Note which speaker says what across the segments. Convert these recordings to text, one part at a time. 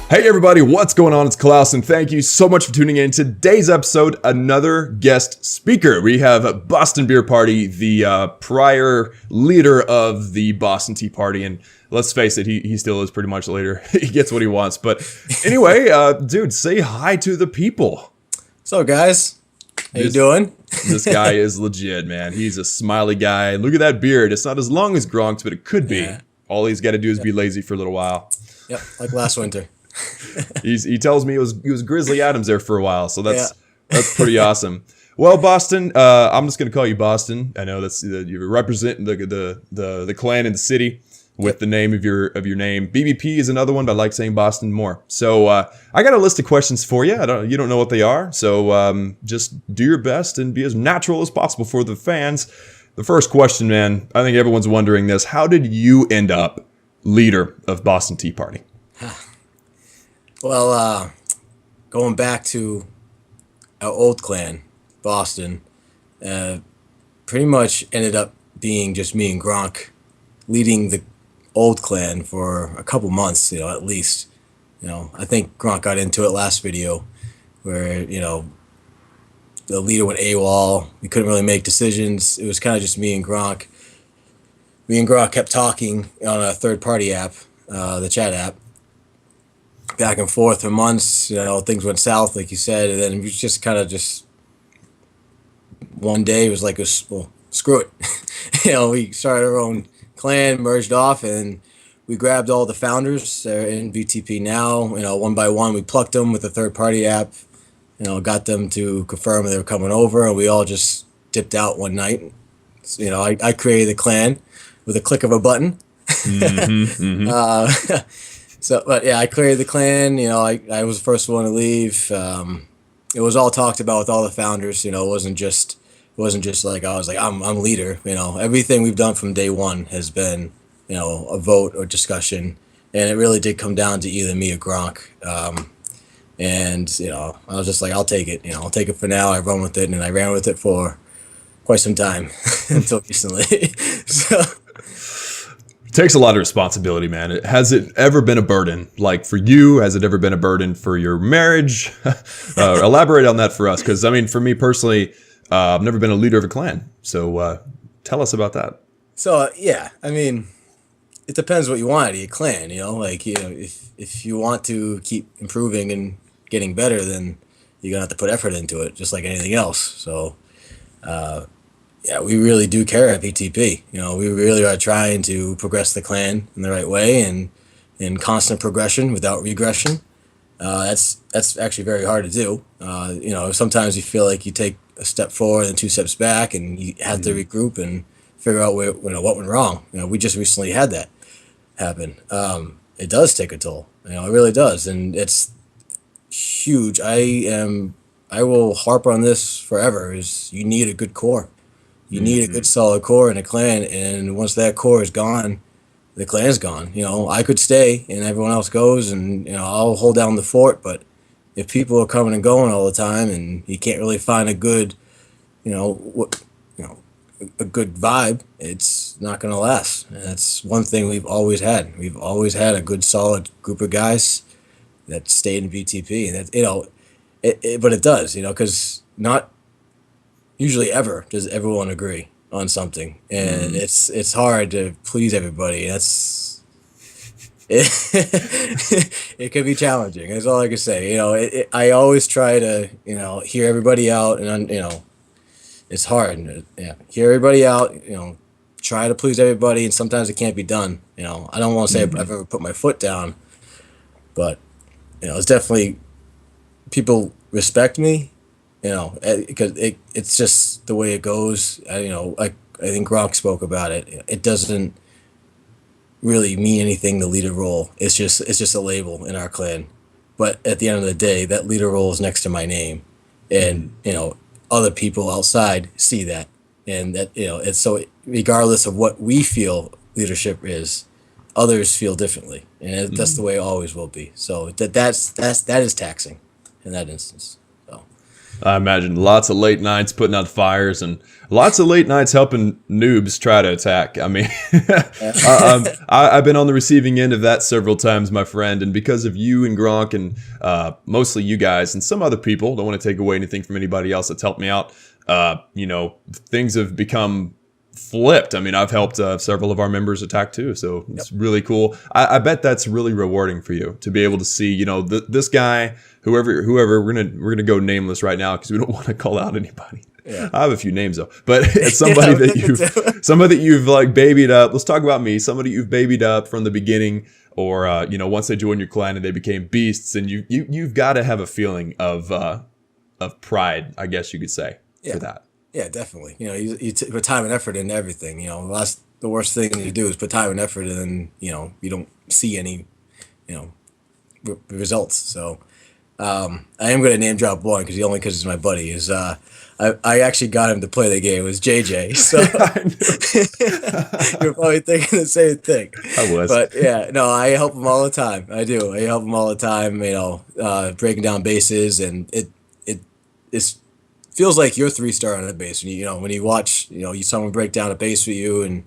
Speaker 1: Hey everybody, what's going on? It's Klaus, and thank you so much for tuning in. Today's episode, another guest speaker. We have Boston Beer Party, the prior leader of the Boston Tea Party, and let's face it, he still is pretty much the leader. He gets what he wants. But anyway, dude, say hi to the people.
Speaker 2: So guys, how you doing?
Speaker 1: This guy is legit, man. He's a smiley guy. Look at that beard. It's not as long as Gronk's, but it could be. Yeah. All he's got to do is be lazy for a little while.
Speaker 2: Yep, like last winter.
Speaker 1: He tells me he was Grizzly Adams there for a while, so that's pretty awesome. Well, Boston, I'm just gonna call you Boston. I know that's you're representing the clan in the city with the name of your name. BBP is another one, but I like saying Boston more. So I got a list of questions for you. You don't know what they are, so just do your best and be as natural as possible for the fans. The first question, man, I think everyone's wondering this: how did you end up leader of Boston Tea Party?
Speaker 2: Well, going back to our old clan, Boston, pretty much ended up being just me and Gronk leading the old clan for a couple months, at least. I think Gronk got into it last video where, the leader went AWOL. We couldn't really make decisions. It was kind of just me and Gronk. Me and Gronk kept talking on a third-party app, the chat app, back and forth for months. Things went south, like you said, and then we just kind of one day it was like, well, screw it. We started our own clan, merged off, and we grabbed all the founders in BTP now. One by one, we plucked them with a third-party app. Got them to confirm they were coming over, and we all just dipped out one night. I created the clan with a click of a button. But yeah, I created the clan. I was the first one to leave. It was all talked about with all the founders. It wasn't just like I was like I'm leader. Everything we've done from day one has been a vote or discussion, and it really did come down to either me or Gronk. And I was just like, I'll take it. I'll take it for now. I run with it, and I ran with it for quite some time until recently. So.
Speaker 1: Takes a lot of responsibility, man. Has it ever been a burden? Like for you, has it ever been a burden for your marriage? Elaborate on that for us, because for me personally, I've never been a leader of a clan. So tell us about that.
Speaker 2: So yeah, it depends what you want out of your clan. If you want to keep improving and getting better, then you're gonna have to put effort into it, just like anything else. So. Yeah, we really do care at BTP. We really are trying to progress the clan in the right way and in constant progression without regression. That's actually very hard to do. Sometimes you feel like you take a step forward and 2 steps back, and you have to regroup and figure out what went wrong. We just recently had that happen. It does take a toll. It really does, and it's huge. I will harp on this forever. Is you need a good core. You need a good solid core in a clan, and once that core is gone, the clan's gone. I could stay and everyone else goes, and I'll hold down the fort, but if people are coming and going all the time and you can't really find a good a good vibe, it's not going to last. And that's one thing we've always had. We've always had a good solid group of guys that stayed in BTP, and that but it does, because not usually ever does everyone agree on something, and it's hard to please everybody. It can be challenging. That's all I can say. I always try to hear everybody out, and it's hard. Hear everybody out. Try to please everybody, and sometimes it can't be done. I don't want to say I've ever put my foot down, but it's definitely people respect me. Because it's just the way it goes. I think Gronk spoke about it. It doesn't really mean anything, the leader role. It's just a label in our clan. But at the end of the day, that leader role is next to my name, and other people outside see that, and that it's so regardless of what we feel leadership is, others feel differently, and that's the way it always will be. So that is taxing in that instance. So.
Speaker 1: I imagine lots of late nights putting out fires and lots of late nights helping noobs try to attack. I mean, I've been on the receiving end of that several times, my friend. And because of you and Gronk and mostly you guys and some other people, don't want to take away anything from anybody else that's helped me out, things have become flipped. I mean, I've helped several of our members attack too, so it's really cool. I bet that's really rewarding for you to be able to see, this guy, whoever we're gonna go nameless right now because we don't want to call out anybody. Yeah. I have a few names though, but it's somebody that you've like babied up. Let's talk about me. Somebody you've babied up from the beginning, or once they joined your clan and they became beasts, and you've got to have a feeling of pride, I guess you could say, for that.
Speaker 2: Yeah, definitely. You put time and effort into everything. The worst thing you do is put time and effort, and then you don't see any, results. So, I am going to name drop one because it's my buddy. Is I actually got him to play the game. It was JJ. So you're probably thinking the same thing.
Speaker 1: I was.
Speaker 2: But yeah, no, I help him all the time. I do. I help him all the time. Breaking down bases, and it's feels like you're 3-star on a base when you watch someone break down a base for you, and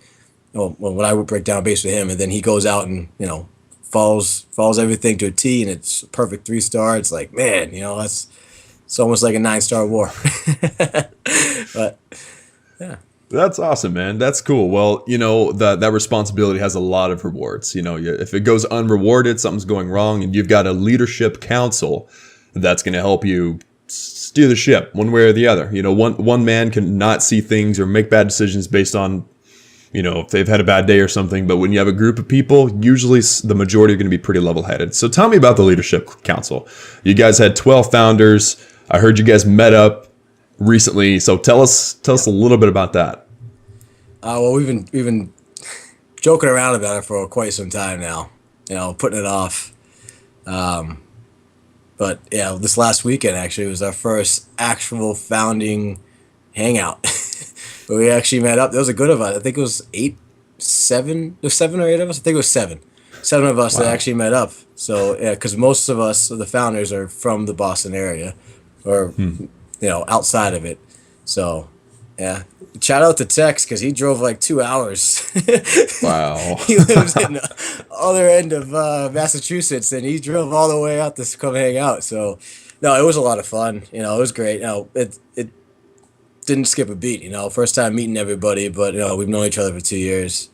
Speaker 2: when I would break down a base with him, and then he goes out and follows everything to a T, and it's a perfect 3-star. It's like, man, it's almost like a 9-star war. But yeah,
Speaker 1: that's awesome, man. That's cool. Well, that responsibility has a lot of rewards. If it goes unrewarded, something's going wrong, and you've got a leadership council that's going to help you steer the ship one way or the other. One man can not see things or make bad decisions based on, if they've had a bad day or something. But when you have a group of people, usually the majority are going to be pretty level-headed. So tell me about the Leadership Council. You guys had 12 founders. I heard you guys met up recently. So tell us a little bit about that.
Speaker 2: Well, we've been joking around about it for quite some time now. Putting it off. But yeah, this last weekend actually was our first actual founding hangout. But we actually met up. There was a good of us. I think it was 7 or 8 of us. I think it was 7 of us that actually met up. So yeah, because most of us, the founders, are from the Boston area, or outside of it. So yeah, shout out to Tex because he drove like 2 hours.
Speaker 1: Wow.
Speaker 2: He lives in the other end of Massachusetts, and he drove all the way out to come hang out. So no, it was a lot of fun. It was great. It didn't skip a beat. First time meeting everybody, but we've known each other for 2 years.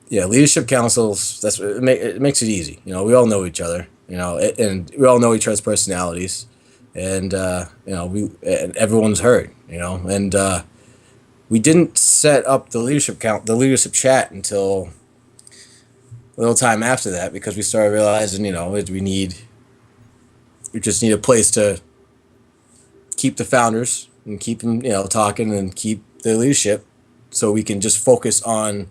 Speaker 2: Leadership councils. It makes it easy. We all know each other. And we all know each other's personalities, and and everyone's heard. And we didn't set up the leadership chat until a little time after that, because we started realizing, we just need a place to keep the founders and keep them, talking, and keep the leadership, so we can just focus on,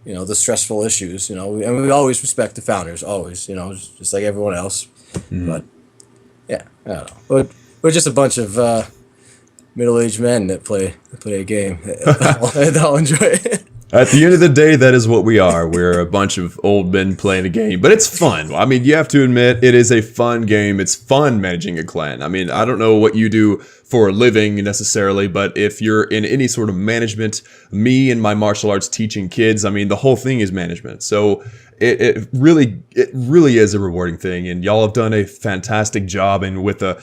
Speaker 2: the stressful issues, and we always respect the founders, always, just like everyone else. Mm-hmm. But yeah, I don't know. We're just a bunch of middle-aged men that play a game. They'll enjoy it.
Speaker 1: At the end of the day, that is what we are. We're a bunch of old men playing a game, but it's fun. I mean, you have to admit, it is a fun game. It's fun managing a clan. I mean, I don't know what you do for a living necessarily, but if you're in any sort of management, me and my martial arts teaching kids, I mean, the whole thing is management. So it really is a rewarding thing, and y'all have done a fantastic job. And with a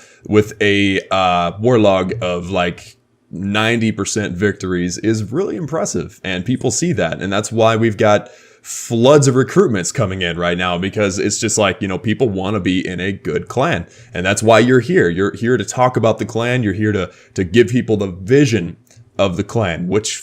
Speaker 1: warlog of like 90% victories is really impressive, and people see that, and that's why we've got floods of recruitments coming in right now, because it's just like, people want to be in a good clan, and that's why you're here. You're here to talk about the clan. You're here to give people the vision of the clan, which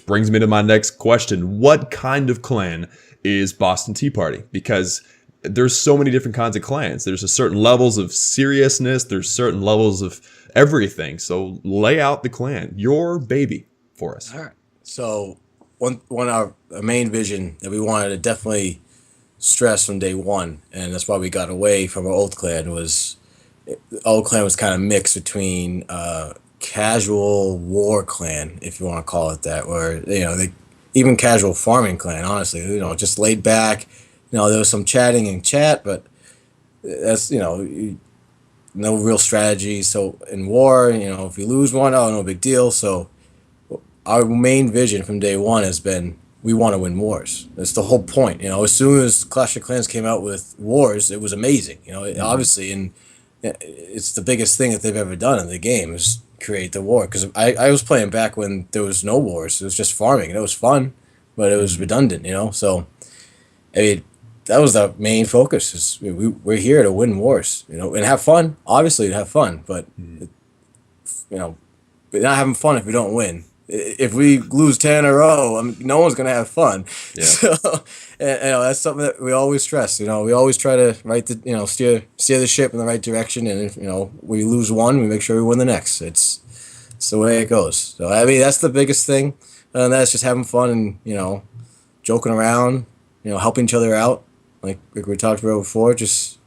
Speaker 1: brings me to my next question. What kind of clan is Boston Tea Party? Because there's so many different kinds of clans. There's a certain levels of seriousness. There's certain levels of everything. So lay out the clan, your baby, for us.
Speaker 2: All right. So one our main vision that we wanted to definitely stress from day one, and that's why we got away from our old clan, was the old clan was kind of mixed between casual war clan, if you want to call it that, or even casual farming clan. Honestly, just laid back. There was some chatting in chat, but that's no real strategy. So in war, if you lose one, oh, no big deal. So our main vision from day one has been we want to win wars. That's the whole point. As soon as Clash of Clans came out with wars, it was amazing. Obviously, and it's the biggest thing that they've ever done in the game is create the war. Because I was playing back when there was no wars. It was just farming, and it was fun, but it was redundant. So I mean, that was the main focus. Is we're here to win wars. And have fun. Obviously, to have fun, but we're not having fun if we don't win. If we lose 10 in a row, no one's gonna have fun.
Speaker 1: Yeah.
Speaker 2: So, and, that's something that we always stress. We always try to steer the ship in the right direction. And if we lose one, we make sure we win the next. It's the way it goes. So I mean, that's the biggest thing, and that's just having fun and joking around, helping each other out, like we talked about before. Just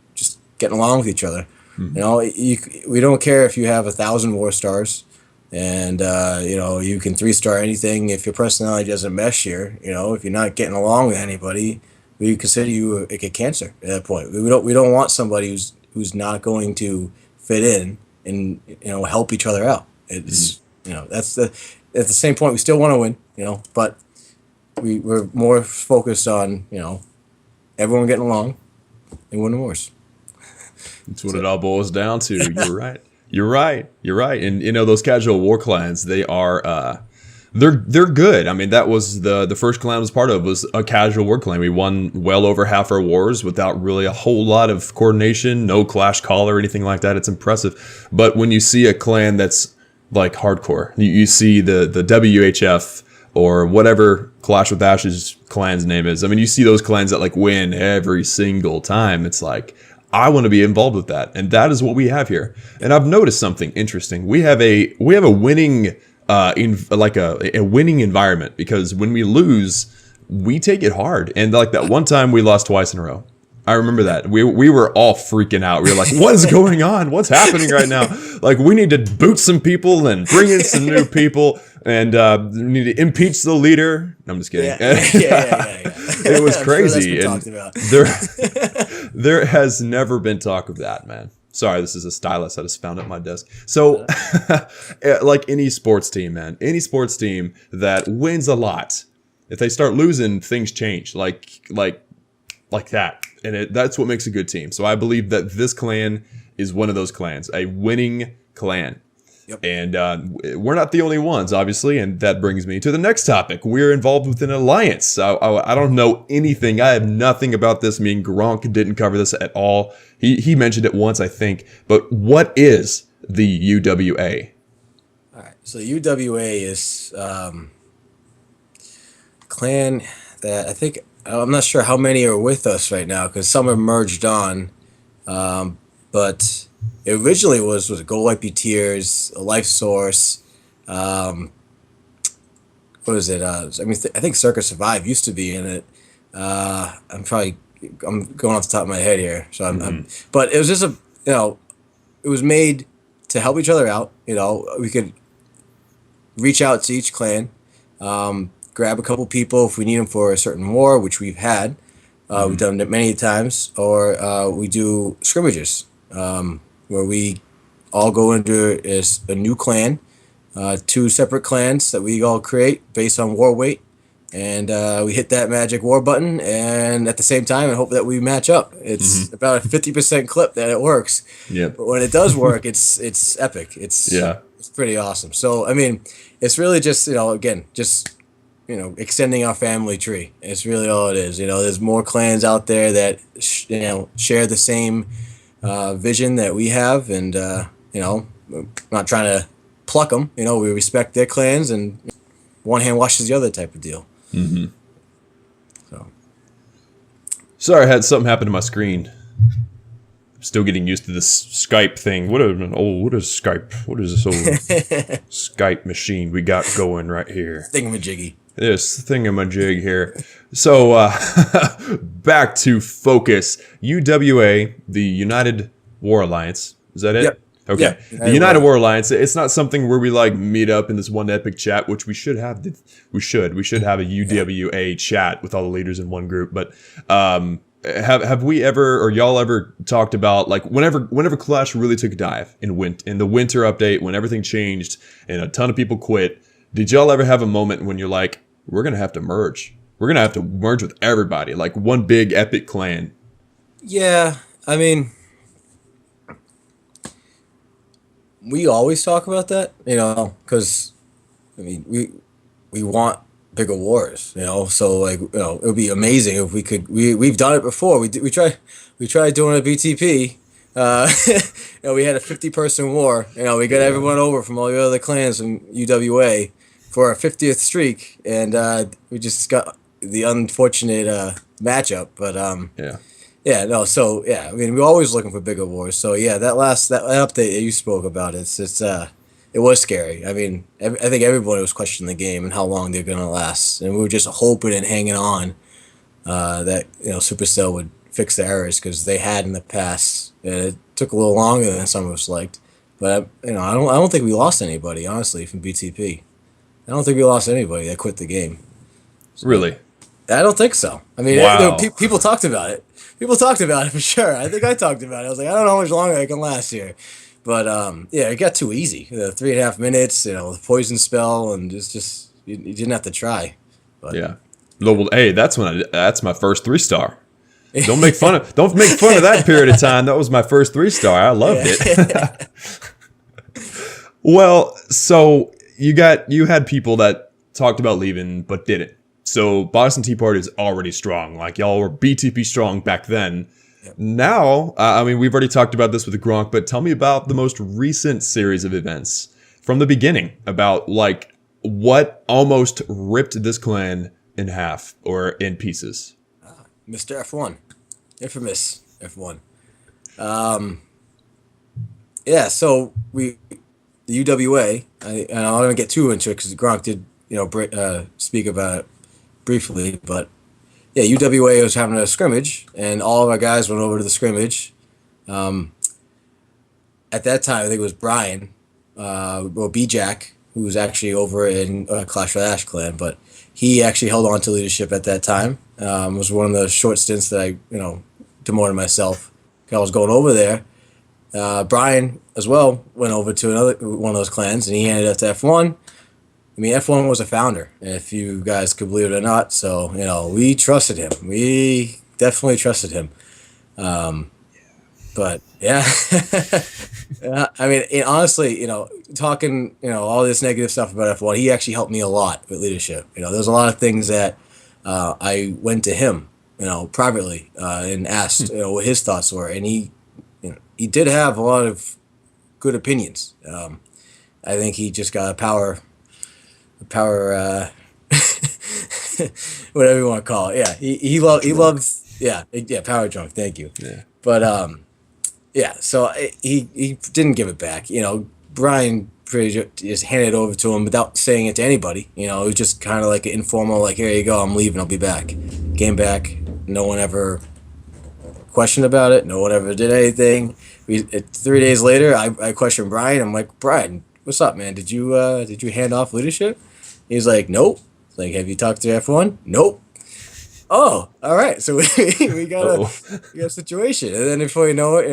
Speaker 2: getting along with each other. We don't care if you have 1,000 war stars. And, you can 3-star anything. If your personality doesn't mesh here, if you're not getting along with anybody, we consider you a cancer at that point. We don't want somebody who's not going to fit in and, help each other out. It's, that's at the same point, we still want to win, but we're more focused on, everyone getting along and winning wars.
Speaker 1: That's what it all boils down to. You're right. You're right. And those casual war clans, they are they're good. I mean, that was the first clan I was part of was a casual war clan. We won well over half our wars without really a whole lot of coordination, no clash call or anything like that. It's impressive. But when you see a clan that's like hardcore, you see the WHF or whatever Clash with Ashes clan's name is. I mean, you see those clans that like win every single time. It's like, I want to be involved with that, and that is what we have here. And I've noticed something interesting. We have a winning a winning environment, because when we lose, we take it hard. And like that one time we lost twice in a row. I remember that. We were all freaking out. We were like, what is going on? What's happening right now? Like, we need to boot some people and bring in some new people, and we need to impeach the leader. No, I'm just kidding.
Speaker 2: Yeah.
Speaker 1: It was crazy.
Speaker 2: I'm sure that's been talked
Speaker 1: about. There has never been talk of that, man. Sorry, this is a stylus I just found at my desk. So, like any sports team, man, any sports team that wins a lot, if they start losing, things change. Like that. And that's what makes a good team. So I believe that this clan is one of those clans, a winning clan. Yep. And we're not the only ones, obviously. And that brings me to the next topic. We're involved with an alliance. I don't know anything. I have nothing about this. Me and Gronk didn't cover this at all. He mentioned it once, I think. But what is the UWA?
Speaker 2: All right. So the UWA is clan that I think... I'm not sure how many are with us right now because some have merged on, but it originally was Gold White Tears, a Life Source. What was it? I think Circa Survive used to be in it. I'm going off the top of my head here, so but it was just it was made to help each other out. We could reach out to each clan. Grab a couple people if we need them for a certain war, which we've had. We've done it many times. Or we do scrimmages where we all go into a new clan, 2 separate clans that we all create based on war weight. And we hit that magic war button and at the same time and hope that we match up. It's about a 50% clip that it works.
Speaker 1: Yep.
Speaker 2: But when it does work, it's epic. It's pretty awesome. So, I mean, it's really just, extending our family tree. It's really all it is. There's more clans out there that share the same vision that we have, and we're not trying to pluck them. We respect their clans, and one hand washes the other type of deal.
Speaker 1: Mm-hmm. So, sorry, I had something happen to my screen. I'm still getting used to this Skype thing. What is Skype? What is this old Skype machine we got going right here?
Speaker 2: Thingamajiggy.
Speaker 1: This thingamajig here. So, back to focus. UWA, the United War Alliance. Is that it?
Speaker 2: Yep.
Speaker 1: Okay. Yeah, the United War Alliance. It's not something where we meet up in this one epic chat, which we should have. We should have a UWA chat with all the leaders in one group. But have we ever, or y'all ever talked about, like, whenever Clash really took a dive in the winter update, when everything changed and a ton of people quit, did y'all ever have a moment when you're like, we're gonna have to merge? We're gonna have to merge with everybody, like one big epic clan.
Speaker 2: Yeah, I mean, we always talk about that, because I mean, we want bigger wars, So like, it would be amazing if we could. We've done it before. We tried doing a BTP. We had a 50-person war. We got everyone over from all the other clans from UWA for our 50th streak, and we just got the unfortunate matchup. But yeah, no. So yeah, I mean, we're always looking for bigger wars. So yeah, that update that you spoke about, it was scary. I mean, I think everybody was questioning the game and how long they're gonna last, and we were just hoping and hanging on that Supercell would fix the errors, because they had in the past. It took a little longer than some of us liked, but I don't think we lost anybody, honestly, from BTP. I don't think we lost anybody that quit the game. So,
Speaker 1: Really?
Speaker 2: I don't think so. I mean,
Speaker 1: wow.
Speaker 2: People talked about it. People talked about it for sure. I think I talked about it. I was like, I don't know how much longer I can last here. But yeah, it got too easy. 3.5 minutes, the poison spell, and just you didn't have to try. But
Speaker 1: yeah. Well, hey, that's my first 3-star. Don't make fun of that period of time. That was my first 3-star. I loved it. Well, so you had people that talked about leaving but didn't. So Boston Tea Party is already strong. Like, y'all were BTP strong back then. Yep. Now, I mean, we've already talked about this with Gronk, but tell me about the most recent series of events from the beginning, about like what almost ripped this clan in half or in pieces.
Speaker 2: Mr. F1, infamous F1. Yeah, so the UWA. I don't want to get too into it because Gronk did speak about it briefly, but yeah, UWA was having a scrimmage, and all of our guys went over to the scrimmage. At that time, I think it was Brian, or B-Jack, who was actually over in Clash of Ash clan, but he actually held on to leadership at that time. It was one of the short stints that I, demoted myself. I was going over there. Brian, as well, went over to another one of those clans, and he handed it to F1. I mean, F1 was a founder, if you guys could believe it or not. So, we trusted him. We definitely trusted him. But, yeah. I mean, honestly, talking, all this negative stuff about F1, he actually helped me a lot with leadership. There's a lot of things that I went to him, privately, and asked, what his thoughts were. And he did have a lot of good opinions. I think he just got a power whatever you want to call it. Yeah, he loves Powerdrunk. Thank you.
Speaker 1: Yeah.
Speaker 2: But yeah, so he didn't give it back. Brian pretty just handed it over to him without saying it to anybody. It was just kind of like an informal, like, here you go, I'm leaving, I'll be back. Came back, no one ever questioned about it. No one ever did anything. 3 days later, I questioned Brian. I'm like, Brian, what's up, man? Did you hand off leadership? He's like, nope. Like, have you talked to F1? Nope. Oh, all right. So we got a situation, and then before you know it,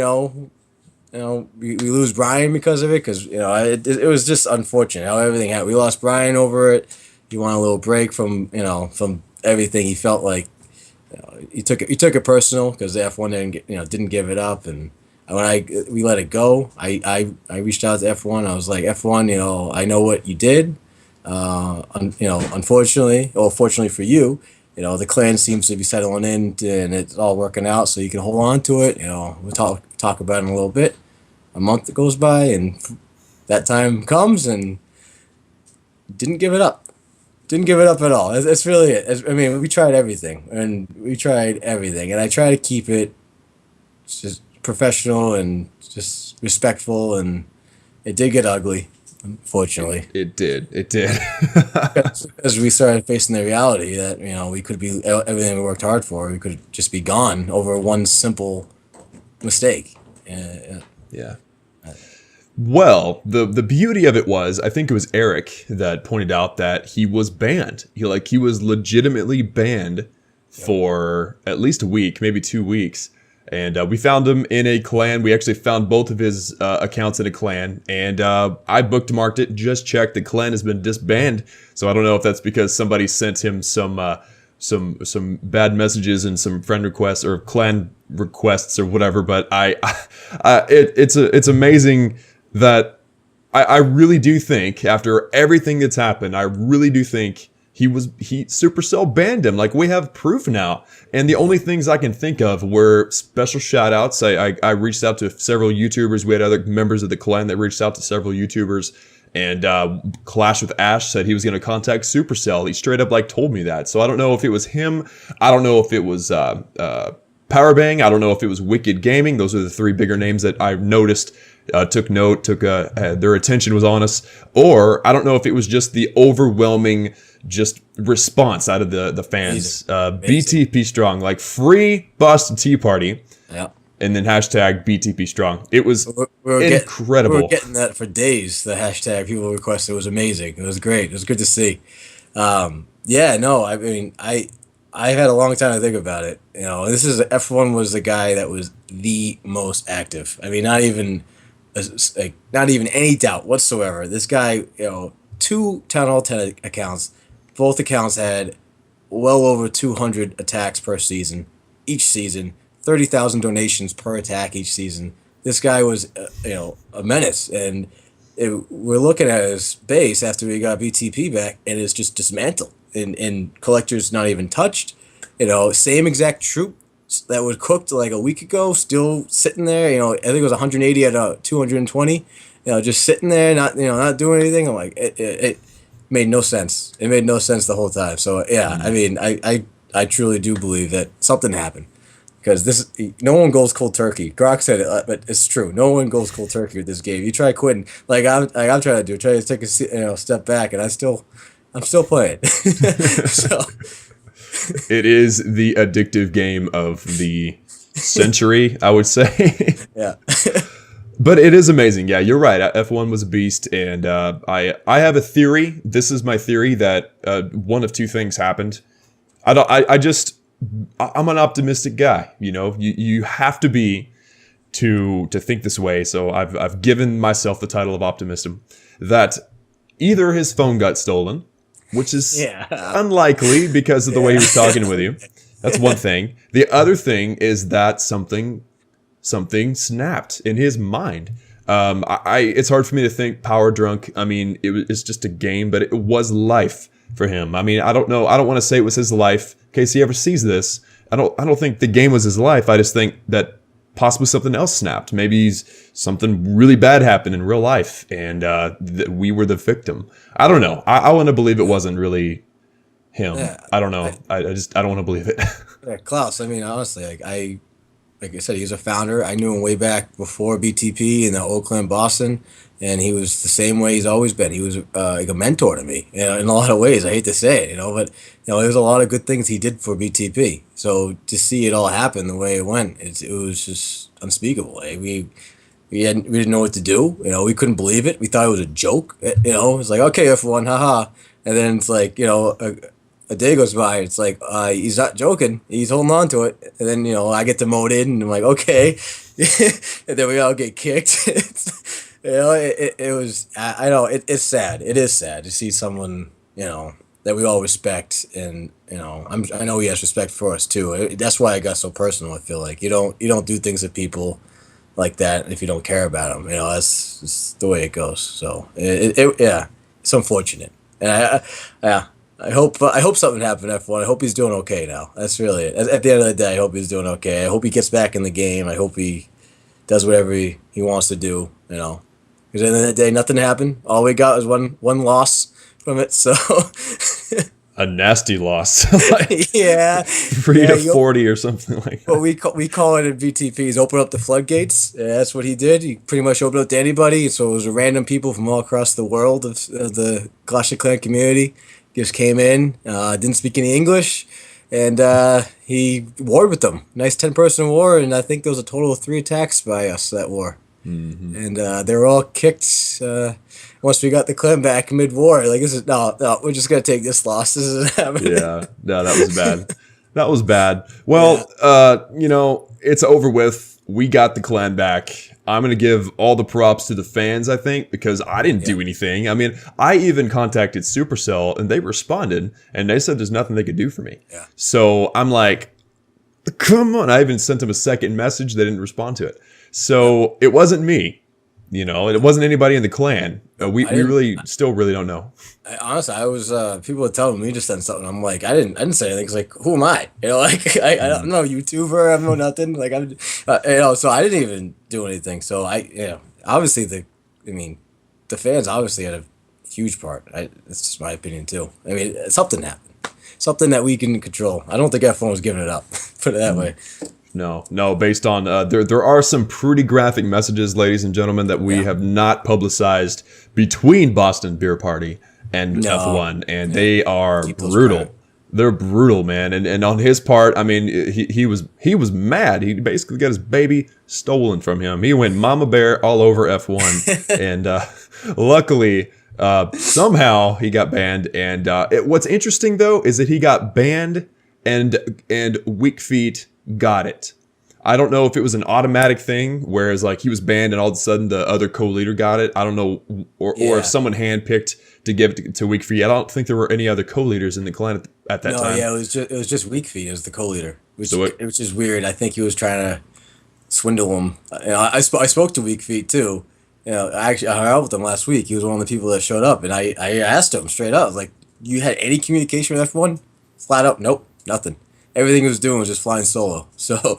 Speaker 2: we lose Brian because of it. Because it was just unfortunate how everything happened. We lost Brian over it. He wanted a little break from from everything. He felt like he took it personal because the F1 didn't give it up, and when we let it go, I reached out to F1. I was like, F1, I know what you did. Unfortunately, or fortunately for you, the clan seems to be settling in and it's all working out, so you can hold on to it. We'll talk about it in a little bit. A month goes by, and that time comes, and didn't give it up. Didn't give it up at all. That's really it. I mean, we tried everything, and I try to keep it just professional and just respectful, and it did get ugly. Unfortunately,
Speaker 1: it did.
Speaker 2: As we started facing the reality that we could be everything we worked hard for, we could just be gone over one simple mistake.
Speaker 1: Yeah. Well, the beauty of it was, I think it was Eric that pointed out that he was banned. He was legitimately banned for at least a week, maybe 2 weeks. And we found him in a clan. We actually found both of his accounts in a clan. And I bookmarked it, just checked. The clan has been disbanded. So I don't know if that's because somebody sent him some bad messages and some friend requests or clan requests or whatever. But it's amazing that I really do think, after everything that's happened, I really do think Supercell banned him. Like, we have proof now. And the only things I can think of were special shout outs. I reached out to several YouTubers. We had other members of the clan that reached out to several YouTubers. And Clash with Ash said he was going to contact Supercell. He straight up told me that. So I don't know if it was him. I don't know if it was Powerbang. I don't know if it was Wicked Gaming. Those are the three bigger names that I noticed. Took note, their attention was on us. Or I don't know if it was just the overwhelming response out of the fans. BTP strong, free Boston Tea Party.
Speaker 2: Yeah. And
Speaker 1: then hashtag BTP strong. It was incredible.
Speaker 2: We were getting that for days. The hashtag people requested was amazing. It was great. It was good to see. Yeah, no, I mean, I had a long time to think about it. F1 was the guy that was the most active. I mean, not even any doubt whatsoever. This guy, 2 Town Hall 10 accounts. Both accounts had well over 200 attacks per season, each season. 30,000 donations per attack each season. This guy was, a menace. And we're looking at his base after we got BTP back, and it's just dismantled. And collectors not even touched. Same exact troop that was cooked a week ago, still sitting there. I think it was 180 out of 220. Just sitting there, not doing anything. I'm like, it made no sense. It made no sense the whole time. So yeah, I mean, I truly do believe that something happened. Because no one goes cold turkey. Gronk said it, but it's true. No one goes cold turkey with this game. You try quitting, I'm trying to do. Try to take a step back, and I'm still playing. So
Speaker 1: it is the addictive game of the century, I would say.
Speaker 2: Yeah.
Speaker 1: But it is amazing. Yeah, you're right. F1 was a beast, and I have a theory. This is my theory that one of two things happened. I'm an optimistic guy, you have to be to think this way. So I've given myself the title of optimism that either his phone got stolen, which is unlikely because of the way he was talking with you. That's one thing. The other thing is that something snapped in his mind. It's hard for me to think Powerdrunk. I mean, it's just a game, but it was life for him. I mean, I don't know. I don't want to say it was his life. In case he ever sees this, I don't think the game was his life. I just think that possibly something else snapped. Maybe something really bad happened in real life, and we were the victim. I don't know. I want to believe it wasn't really him. Yeah, I don't know. I don't want to believe it.
Speaker 2: Yeah, Klaus. I mean, honestly, like I said, he's a founder. I knew him way back before BTP in the old clan Boston. And he was the same way he's always been. He was like a mentor to me, in a lot of ways. I hate to say it, but there's a lot of good things he did for BTP. So to see it all happen the way it went, it was just unspeakable. We didn't know what to do. We couldn't believe it. We thought it was a joke. It was like, okay, F1, haha. And then it's like, a day goes by. It's like he's not joking. He's holding on to it. And then I get demoted, and I'm like, okay. And then we all get kicked. It was. I know it's sad. It is sad to see someone that we all respect, and I know he has respect for us too. That's why I got so personal. I feel like you don't do things to people like that if you don't care about them. That's just the way it goes. So it's unfortunate, and I hope something happened to F1. I hope he's doing okay now. That's really it. At the end of the day, I hope he's doing okay. I hope he gets back in the game. I hope he does whatever he wants to do. Because at the end of the day, nothing happened. All we got was one loss from it. So
Speaker 1: a nasty loss.
Speaker 2: Yeah,
Speaker 1: 3 to 40 or something like that.
Speaker 2: Well, we call it in BTP is open up the floodgates. Yeah, that's what he did. He pretty much opened up to anybody. So it was random people from all across the world of the Clash of Clans community just came in, didn't speak any English, and he warred with them. Nice 10-person war, and I think there was a total of 3 attacks by us that war. Mm-hmm. And they were all kicked once we got the clan back mid-war. Like, this is no, we're just gonna take this loss. This isn't happening.
Speaker 1: Yeah, no, that was bad. That was bad. Well, it's over with. We got the clan back. I'm going to give all the props to the fans, I think, because I didn't do anything. I mean, I even contacted Supercell, and they responded, and they said there's nothing they could do for me.
Speaker 2: Yeah.
Speaker 1: So I'm like, come on. I even sent them a second message. They didn't respond to it. So it wasn't me. It wasn't anybody in the clan. We really don't know.
Speaker 2: Honestly, I was people would tell me just sent something. I'm like, I didn't say anything. It's like, who am I? Like I don't know, YouTuber. I don't know nothing. Like I'm, so I didn't even do anything. So obviously the fans obviously had a huge part. That's just my opinion too. I mean, something happened, something that we can control. I don't think F1 was giving it up. Put it that way.
Speaker 1: No. Based on there are some pretty graphic messages, ladies and gentlemen, that we have not publicized between Boston Beer Party and F1, and they are brutal. They're brutal, man. And on his part, I mean, he was mad. He basically got his baby stolen from him. He went mama bear all over F1, and luckily, somehow he got banned. And what's interesting though is that he got banned, and Weak Feet got it. I don't know if it was an automatic thing, whereas like he was banned and all of a sudden the other co-leader got it. I don't know, or if someone handpicked to give it to Weak Feet. I don't think there were any other co-leaders in the clan at that time.
Speaker 2: Yeah, it was just Weak Feet as the co-leader, which is weird. I think he was trying to swindle him. I spoke to Weak Feet too. I hung out with him last week. He was one of the people that showed up, and I asked him straight up, like, you had any communication with F1? Flat up, nope, nothing. Everything he was doing was just flying solo. So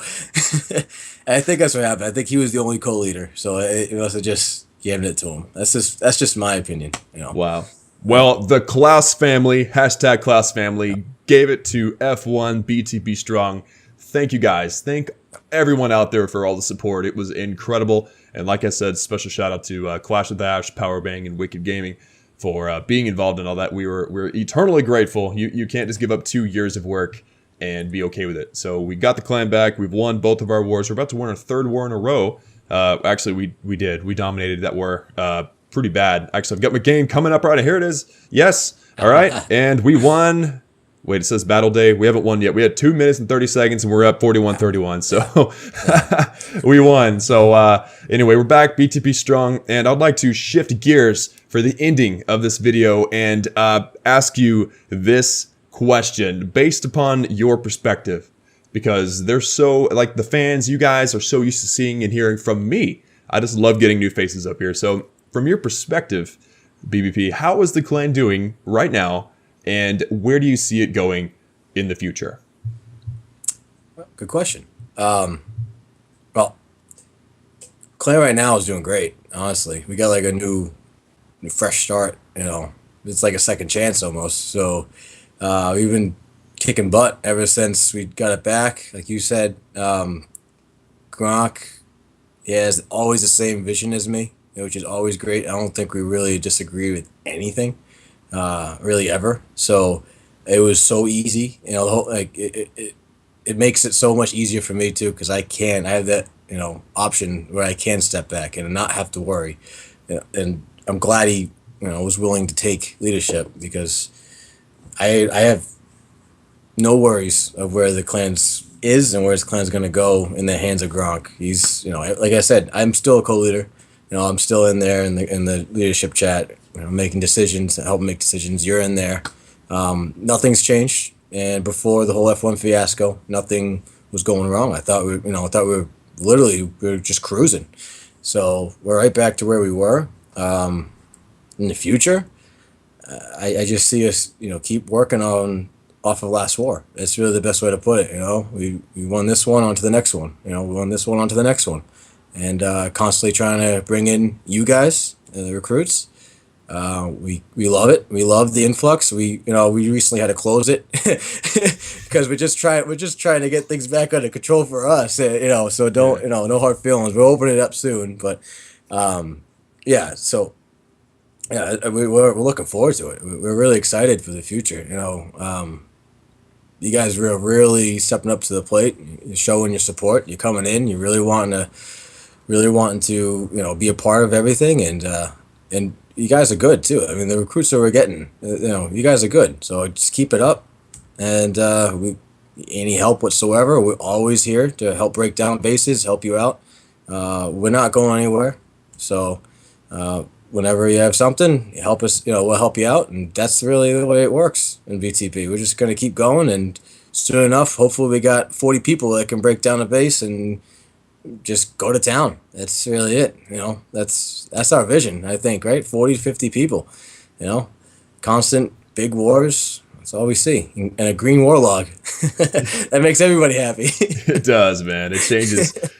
Speaker 2: I think that's what happened. I think he was the only co-leader. So it must have just given it to him. That's just my opinion.
Speaker 1: Wow. Well, the Klaus family, #Klaus family, gave it to F1 BTP Strong. Thank you guys. Thank everyone out there for all the support. It was incredible. And like I said, special shout out to Clash of the Ash, Powerbang, and Wicked Gaming for being involved in all that. We're eternally grateful. You can't just give up 2 years of work and be okay with it. So we got the clan back. We've won both of our wars. We're about to win our third war in a row. Actually, we did. We dominated that war pretty bad. Actually, I've got my game coming up right here. It is. Yes. All right. And we won. Wait, it says battle day. We haven't won yet. We had 2 minutes and 30 seconds, and we're up 41-31. So we won. So anyway, we're back. BTP Strong. And I'd like to shift gears for the ending of this video and ask you this question based upon your perspective, because they're so, like, the fans, you guys are so used to seeing and hearing from me. I just love getting new faces up here. So from your perspective, BBP, how is the clan doing right now, and where do you see it going in the future?
Speaker 2: Good question. Well, clan right now is doing great, honestly. We got like a new fresh start, it's like a second chance almost. So we've been kicking butt ever since we got it back. Like you said, Gronk, he has always the same vision as me, which is always great. I don't think we really disagree with anything, really ever. So it was so easy, the whole, like it makes it so much easier for me too, because I have that option where I can step back and not have to worry. And I'm glad he was willing to take leadership, because I have no worries of where the clan is and where his clan's going to go in the hands of Gronk. He's, like I said, I'm still a co-leader. I'm still in there in the leadership chat, making decisions, helping make decisions. You're in there. Nothing's changed. And before the whole F1 fiasco, nothing was going wrong. I thought we were just cruising. So we're right back to where we were. In the future, I just see us, keep working off of last war. That's really the best way to put it. We won this one, on to the next one. We won this one, on to the next one, and constantly trying to bring in you guys, the recruits. We love it. We love the influx. We recently had to close it because we're just trying to get things back under control for us. So don't no hard feelings. We'll open it up soon, but yeah. So. Yeah, we're looking forward to it. We're really excited for the future. You guys are really stepping up to the plate. You're showing your support. You're coming in. You're really wanting to be a part of everything. And you guys are good too. I mean, the recruits that we're getting, you guys are good. So just keep it up. And any help whatsoever, we're always here to help break down bases, help you out. We're not going anywhere. So whenever you have something, help us, we'll help you out. And that's really the way it works in BTP. We're just going to keep going. And soon enough, hopefully we got 40 people that can break down a base and just go to town. That's really it. That's our vision, I think, right? 40 to 50 people, constant big wars. That's all we see. And a green warlog. That makes everybody happy.
Speaker 1: It does, man. It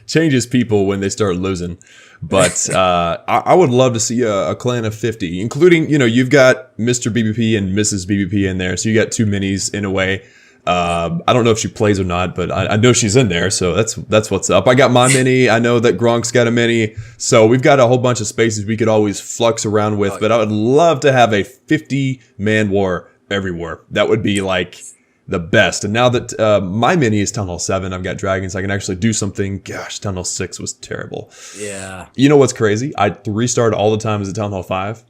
Speaker 1: changes people when they start losing. But I would love to see a clan of 50, including, you've got Mr. BBP and Mrs. BBP in there. So you got two minis in a way. I don't know if she plays or not, but I know she's in there. So that's what's up. I got my mini. I know that Gronk's got a mini. So we've got a whole bunch of spaces we could always flux around with. But I would love to have a 50-man war everywhere. That would be like the best. And now that my mini is Town Hall 7, I've got dragons. I can actually do something. Gosh, Town Hall 6 was terrible.
Speaker 2: Yeah.
Speaker 1: You know what's crazy? I restarted all the time as a Town Hall 5.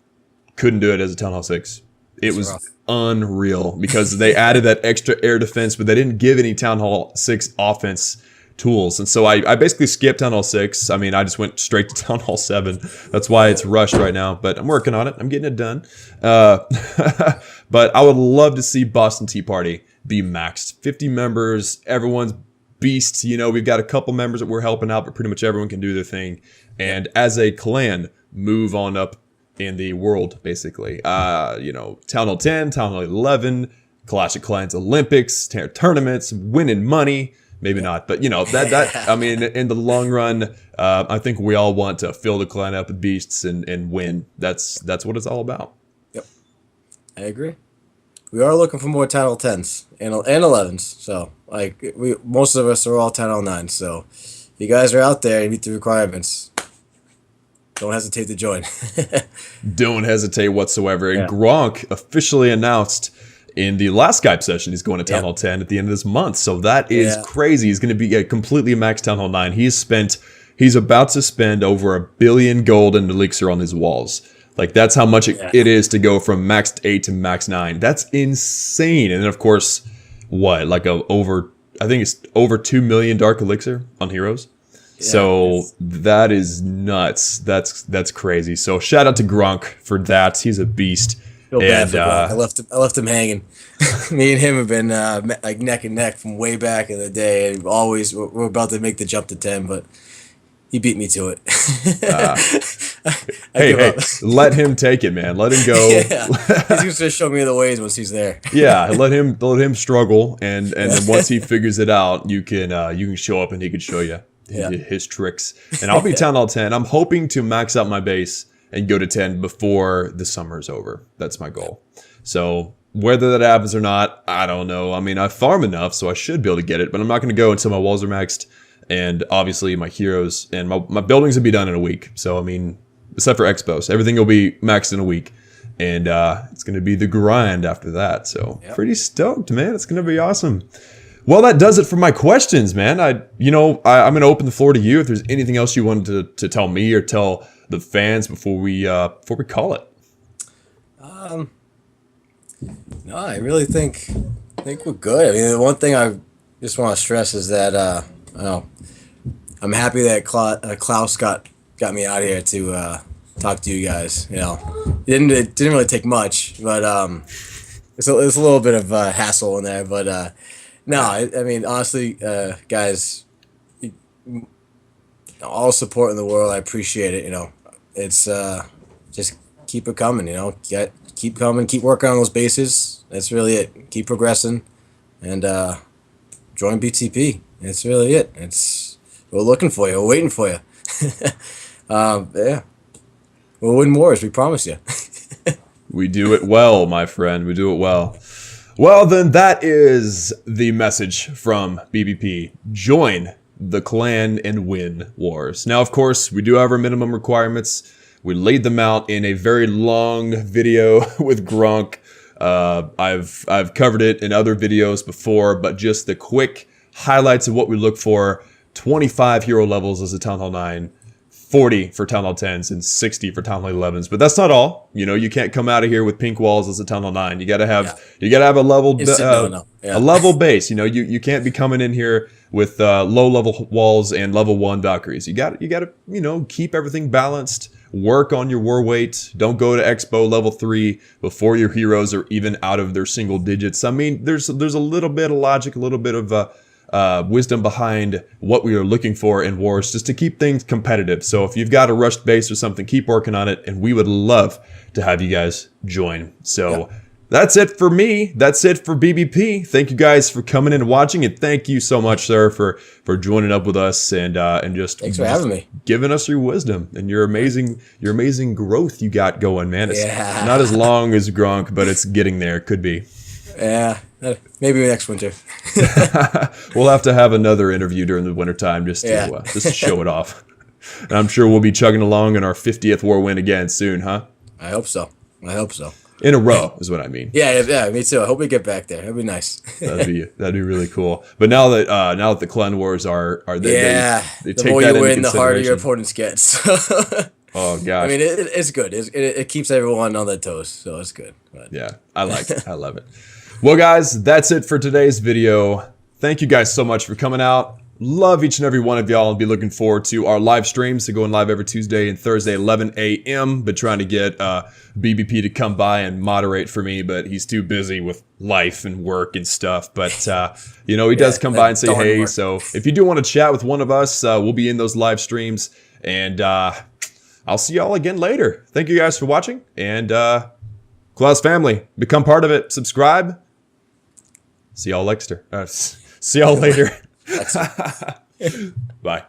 Speaker 1: Couldn't do it as a Town Hall 6. It was rough. Unreal because they added that extra air defense, but they didn't give any Town Hall 6 offense tools. And so I basically skipped Town Hall 6. I mean, I just went straight to Town Hall 7. That's why it's rushed right now, but I'm working on it. I'm getting it done. But I would love to see Boston Tea Party be maxed. 50 members, everyone's beasts. We've got a couple members that we're helping out, but pretty much everyone can do their thing. And as a clan, move on up in the world, basically. Town Hall 10, Town Hall 11, Clash of Clans Olympics, tournaments, winning money. Maybe not, but I mean, in the long run, I think we all want to fill the clan up with beasts and win. That's what it's all about.
Speaker 2: Yep, I agree. We are looking for more Town Hall 10s and 11s. So most of us are all Town Hall 9s. So if you guys are out there and meet the requirements, don't hesitate to join.
Speaker 1: Don't hesitate whatsoever. And Gronk officially announced in the last Skype session he's going to Town Hall 10 at the end of this month. So that is crazy. He's going to be a completely maxed Town Hall 9. He's about to spend over $1 billion gold in elixir on his walls. That's how much it is to go from maxed 8 to max 9. That's insane. And then of course, I think it's over 2 million dark elixir on heroes. So that is nuts. That's crazy. So shout out to Gronk for that. He's a beast.
Speaker 2: Feel bad for Gronk. I left him hanging. Me and him have been neck and neck from way back in the day, and we're about to make the jump to 10, but he beat me to it.
Speaker 1: Hey, let him take it, man. Let him go.
Speaker 2: He's gonna show me the ways once he's there.
Speaker 1: Let him struggle, and then once he figures it out, you can show up and he can show you his tricks. And I'll be Town Hall 10. I'm hoping to max out my base and go to 10 before the summer is over. That's my goal. So whether that happens or not, I don't know. I mean, I farm enough, so I should be able to get it, but I'm not going to go until my walls are maxed. And obviously my heroes and my buildings will be done in a week. So, I mean, except for Expos, everything will be maxed in a week. And it's going to be the grind after that. So pretty stoked, man. It's going to be awesome. Well, that does it for my questions, man. I'm going to open the floor to you. If there's anything else you wanted to tell me or tell the fans before we call it.
Speaker 2: No, I really think we're good. I mean, the one thing I just want to stress is that I'm happy that Klaus got me out here to talk to you guys. It didn't really take much, but it's a little bit of hassle in there. But no, I mean, honestly, guys, all support in the world, I appreciate it. It's just keep it coming. Keep coming, keep working on those bases. That's really it. Keep progressing, and join BTP. That's really it. We're looking for you. We're waiting for you. We'll win wars. We promise you.
Speaker 1: We do it well, my friend. We do it well. Well, then that is the message from BBP. Join the clan and win wars. Now, of course, we do have our minimum requirements. We laid them out in a very long video with Gronk. I've covered it in other videos before, but just the quick highlights of what we look for: 25 hero levels as a Town Hall 9, 40 for Town Hall 10s and 60 for Town Hall 11s. But that's not all. You know, you can't come out of here with pink walls as a Town Hall 9. You got to have a level a level base. You know, you can't be coming in here with low level walls and level 1 Valkyries. You got to you know, keep everything balanced. Work on your war weight. Don't go to Expo level 3 before your heroes are even out of their single digits. I mean, there's a little bit of logic, a little bit of wisdom behind what we are looking for in wars, just to keep things competitive. So if you've got a rushed base or something, keep working on it, and we would love to have you guys join. So that's it for me. That's it for BBP. Thank you guys for coming in and watching, and thank you so much, sir, for joining up with us and just
Speaker 2: thanks for having me,
Speaker 1: giving us your wisdom and your amazing growth you got going, man. It's not as long as Gronk, but it's getting there. Could be.
Speaker 2: Yeah, maybe next winter.
Speaker 1: We'll have to have another interview during the wintertime just to show it off. And I'm sure we'll be chugging along in our 50th war win again soon, huh?
Speaker 2: I hope so.
Speaker 1: In a row is what I mean.
Speaker 2: Yeah, me too. I hope we get back there. That'd be nice.
Speaker 1: that'd be really cool. But now that the clan wars are they
Speaker 2: the
Speaker 1: take
Speaker 2: more
Speaker 1: that
Speaker 2: you win,
Speaker 1: into
Speaker 2: the harder your
Speaker 1: consideration.
Speaker 2: opponents get.
Speaker 1: Oh gosh.
Speaker 2: I mean, it's good. It keeps everyone on their toes, so it's good. But.
Speaker 1: Yeah, I like it. I love it. Well, guys, that's it for today's video. Thank you guys so much for coming out. Love each and every one of y'all, and be looking forward to our live streams. So going live every Tuesday and Thursday, 11 a.m. Been trying to get BBP to come by and moderate for me, but he's too busy with life and work and stuff. But you know, he does come by and say hey. So if you do want to chat with one of us, we'll be in those live streams, and I'll see y'all again later. Thank you guys for watching, and Klaus family, become part of it. Subscribe. See y'all later. See y'all later. Bye.